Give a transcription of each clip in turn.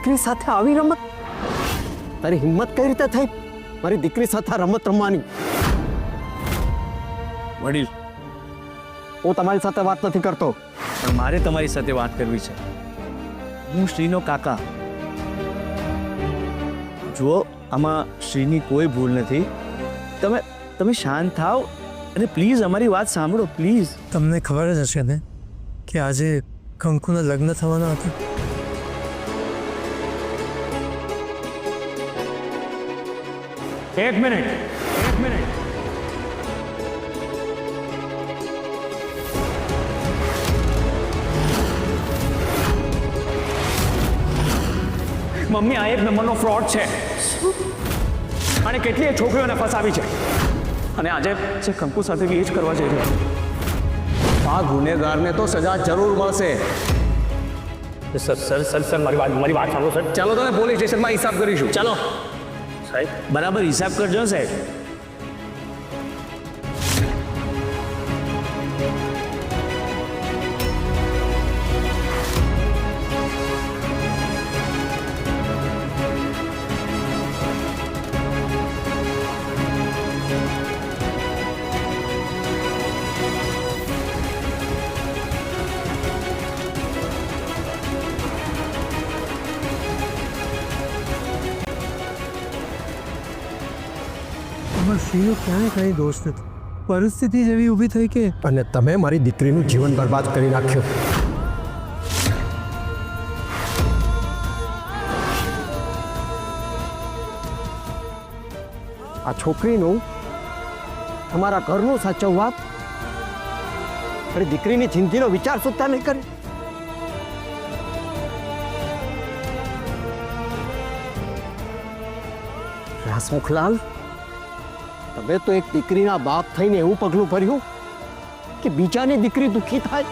દીકરી સાથે આવી રમત? તારી હિંમત કઈ રીતે થઈ મારી દીકરી સાથે રમત રમવાની? વડીલ, હું તમારી સાથે વાત નથી કરતો, પણ મારે તમારી સાથે વાત કરવી છે. હું શ્રીનો કાકા. જુઓ, આમાં શ્રીની કોઈ ભૂલ નથી. તમે શાંત થાઓ અને પ્લીઝ અમારી વાત સાંભળો, પ્લીઝ. તમને ખબર જ હશે ને કે આજે કંકુના લગ્ન થવાના હતા. એક મિનિટ. મમ્મી, આ એક નંબરનો ફ્રોડ છે અને કેટલીય છોકરીઓને ફસાવી છે અને આજે જે કંકુ સાથે એ જ કરવા જઈ રહ્યો. આ ગુનેગારને તો સજા જરૂર મળશે. સર મારી વાત સાંભળો સર. ચાલો તમે પોલીસ સ્ટેશનમાં હિસાબ કરીશું. ચાલો સાહેબ. બરાબર હિસાબ કરજો સાહેબ. શ્રીનો ક્યાંય કંઈ દોષ નથી. પરિસ્થિતિ જેવી ઊભી થઈ કે અને તમે મારી દીકરીનું જીવન બરબાદ કરી નાખ્યું. આ છોકરીનું તમારા ઘરનું સાચવવા મારી દીકરીની જિંદગીનો વિચાર સુદ્ધા નહીં કરે. હસમુખલાલ, તમે તો એક દીકરીના બાપ થઈને એવું પગલું ભર્યું કે બીજાની દીકરી દુઃખી થાય.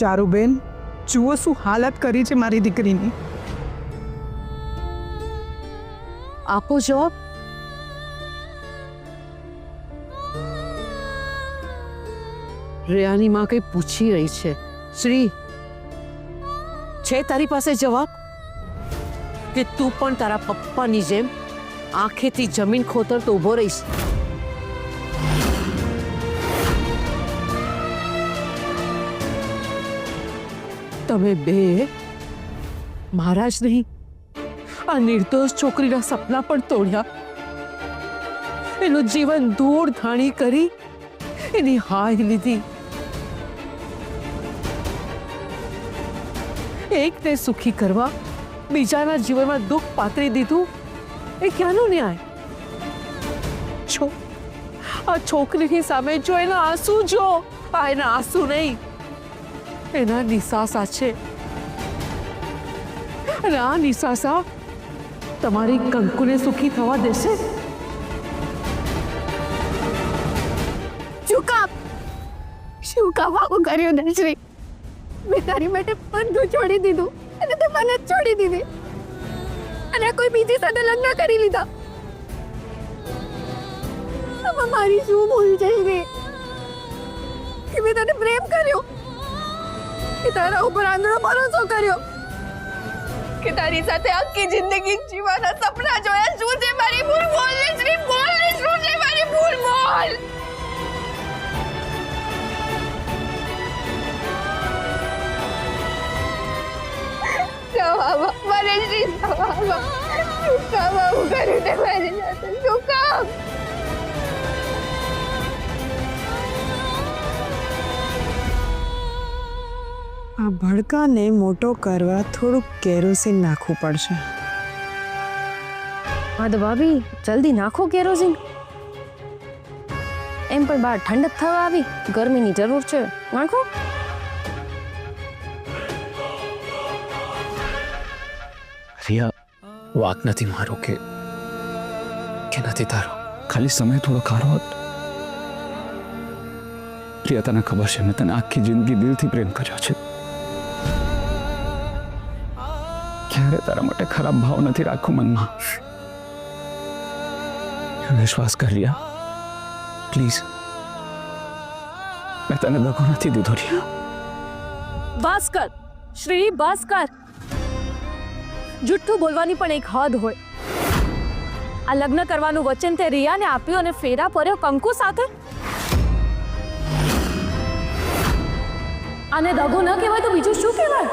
ચારુબેન, જુઓ શું હાલત કરી છે મારી દીકરીની. આપો જવાબ. રેયાની માં કઈ પૂછી રહી છે. શ્રી, છે તારી પાસે જવાબ કે તું પણ તારા પપ્પાની જેમ આંખેથી જમીન ખોતરતો ઊભો રહીશ? તમે બે મારા જ નહીં, આ નિર્દોષ છોકરીના સપના પણ તોડ્યા, એનું જીવન ધૂળ ધાણી કરી એની હાય લીધી. એકને સુખી કરવા બીજાના જીવનમાં દુઃખ પાથરી દીધું, એ ક્યાંનો ન્યાય? આ છોકરીની સામે જો એના આંસુ જો, આ એના આંસુ નહીં, એના નિસાસા છે. અને આ નિસાસા તમારી કંકુને સુખી થવા દેશે? શું કામ આવું કર્યું નજરી? મેં તારી માટે બધું છોડી દીધું અને તે મને છોડી દીધી અને કોઈ બીજી સાથે લગ્ન કરી લીધા. આમાં મારી શું ભૂલ છે કે મેં તને પ્રેમ કર્યો, કે તારા ઉપર આંધળો ભરોસો કર્યો, કે તારી સાથે આખી જિંદગી જીવવાના સપના જોયા? શું છે મારી ભૂલ? બોલ ને શ્રી, બોલ ને. શું છે મારી ભૂલ? બોલ. મારે શ્રી શું કામ આવું કર્યું તે મારી સાથે? શું કામ? આ ભડકાને મોટો કરવા થોડુંક કેરોસીન નાખવું પડશે. હા તો ભાભી, જલ્દી નાખો કેરોસીન. એમ પણ બહાર ઠંડક થવા આવી, ગરમીની જરૂર છે, નાખો. રિયા, વાક નથી મારો કે નથી તારો, ખાલી સમય થોડો ખારો હતો. રિયા, તને ખબર છે મેં તને આખી જિંદગી દિલથી પ્રેમ કર્યો છે. ક્યારે તારા માટે ખરાબ ભાવ નથી રાખું મનમાં. વિશ્વાસ કર રિયા, પ્લીઝ. મેં તને દગો નથી દીધો રિયા. બસ કર શ્રી, બસ કર. જુઠ્ઠું બોલવાની પણ એક હદ હોય. આ લગ્ન કરવાનું વચન તે રિયાને આપ્યું અને ફેરા પડ્યો કંકુ સાથે. આને દગો ન કહેવાય તો બીજું શું કહેવાય?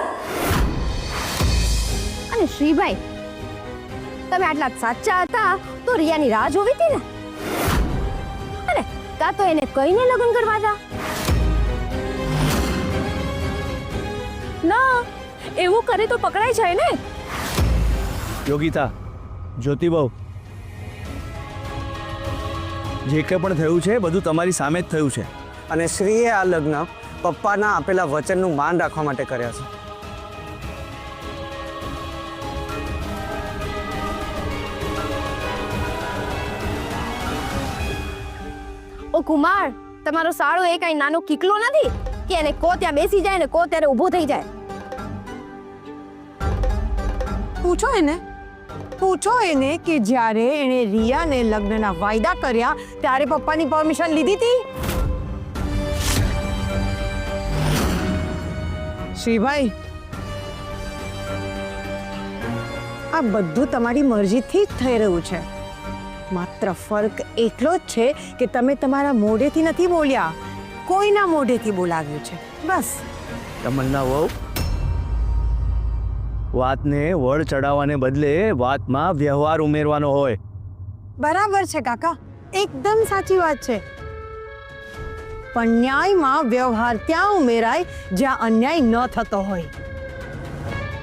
અને શ્રીભાઈ, તમે આટલા સાચા હતા તો રિયાની રાહ જોવી હતી ને. અને કાં તો એને કહીને લગ્ન કરવા હતા. ના, એવું કરે તો પકડાઈ જાય ને. યોગિતા, જ્યોતિબહુ, જે કંઈ પણ થયું છે બધું તમારી સામે જ થયું છે. અને શ્રીએ આ લગ્ન પપ્પાના આપેલા વચનનું માન રાખવા માટે કર્યા છે. ઓ કુમાર, તમારો સાળો એ કઈ નાનો કીકલો નથી કે એને કો ત્યાં બેસી જાય ને કો ત્યારે ઊભો થઈ જાય. પૂછો એને કે જ્યારે એણે રિયાને લગ્નના વાયદા કર્યા ત્યારે પપ્પાની પરમિશન લીધી હતી. શ્રીભાઈ, આ બધું તમારી મરજીથી જ થઈ રહ્યું છે. માત્ર ફરક એટલો જ છે કે તમે તમારા મોઢેથી નથી બોલ્યા, કોઈના મોઢેથી બોલાવ્યું છે, બસ. તમન્ના વહુ, વાતને વળ ચડાવવાને બદલે વાતમાં વ્યવહાર ઉમેરવાનો હોય. બરાબર છે કાકા, એકદમ સાચી વાત છે. પણ ન્યાયમાં વ્યવહાર ત્યાં ઉમેરાય જ્યાં અન્યાય ન થતો હોય.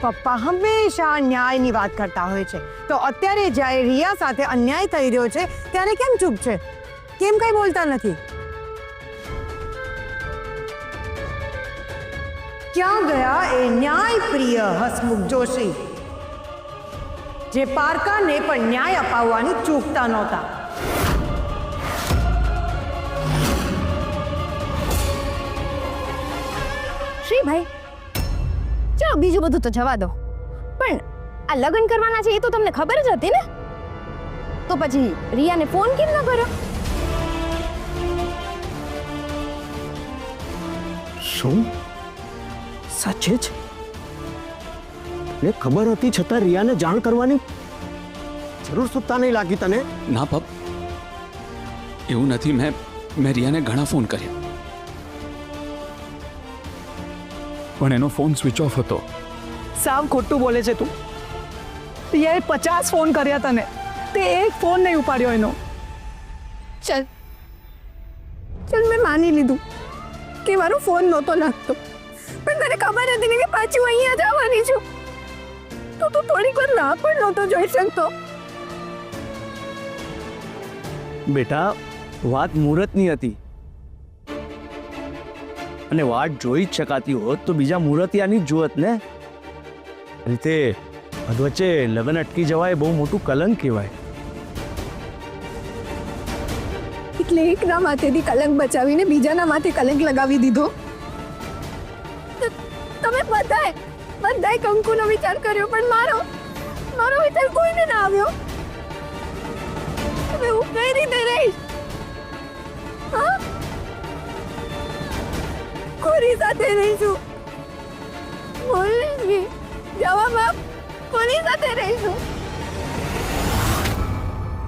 પપ્પા હંમેશા ન્યાયની વાત કરતા હોય છે, તો અત્યારે જ્યારે રિયા સાથે અન્યાય થઈ રહ્યો છે ત્યારે કેમ ચૂપ છે? કેમ કઈ બોલતા નથી? ક્યાં ગયા એ ન્યાય પ્રિય હસમુખ જોશી, જે પારકાને પણ ન્યાય અપાવવાનું ચૂકતા નહોતા? શ્રીભાઈ, ચલો બીજું બધું તો જવા દો, પણ આ લગ્ન કરવાના છે એ તો તમને ખબર જ હતી ને? તો પછી રિયાને ફોન કેમ ન કર્યો? શું સાચે જ? ને ખબર હતી છતાં રિયાને જાણ કરવાની જરૂર સુતા નહીં લાગી તને? ના પપ, એવું નથી. મેં રિયાને ઘણા ફોન કર્યા પણ એનો ફોન સ્વિચ ઓફ હતો. સાવ ખોટું બોલે છે તું. રિયાએ 50 ફોન કર્યા તને, તે એક ફોન નહીં ઉપાડ્યો એનો. ચલ મેં માની લીધું કે મારો ફોન નહોતો લાગતો, પણ તને ખબર હતી ને કે પાછું અહીંયા જ આવવાની છું, તો તું થોડીક વાર રાહ પણ નહોતો જોઈ શકતો. બેટા, વાત મુહૂર્તની હતી અને વાત જોઈ જ શકાતી હોત તો બીજા મુહૂર્તિયાની જ જોત ને. રીતે વચ્ચે લગ્ન અટકી જવાય બહુ મોટું કલંક કહેવાય. એટલે એકના માથેથી કલંક બચાવીને બીજાના માથે કલંક લગાવી દીધો. તમે બધાએ કંકુનો વિચાર કર્યો, પણ મારો વિચાર કોઈને ના આવ્યો. હવે હું કઈ રીતે રહીશ? હા, કોની સાથે રહીશું? બોલ ને, જવાબ આપ. કોની સાથે રહીશું?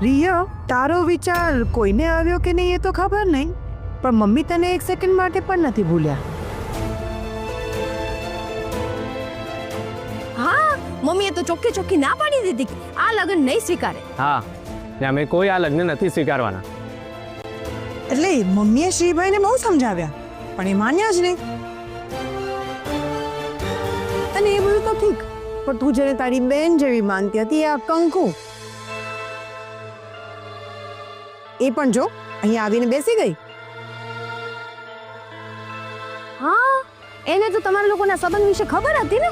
રિયા, તારો વિચાર કોઈને આવ્યો કે નહીં એ તો ખબર નહીં, પણ મમ્મી તને એક સેકન્ડ માટે પણ નથી ભૂલ્યા. હા, મમ્મીએ તો ચોખ્ખી ના પાડી દીધી કે આ લગ્ન નહીં સ્વીકારે. હા, ને અમે કોઈ આ લગ્ન નથી સ્વીકારવાના. એટલે મમ્મીએ શ્રીભાઈને બહુ સમજાવ્યા, પણ એ માન્યા જ નહીં. અને એ બધું તો ઠીક, પણ તું જેને તારી બેન જેવી માનતી હતી આ કંકુ, એ પણ જો અહીંયા આવીને બેસી ગઈ. હા, એને તો તમારા લોકોના સંબંધ વિશે ખબર હતી ને.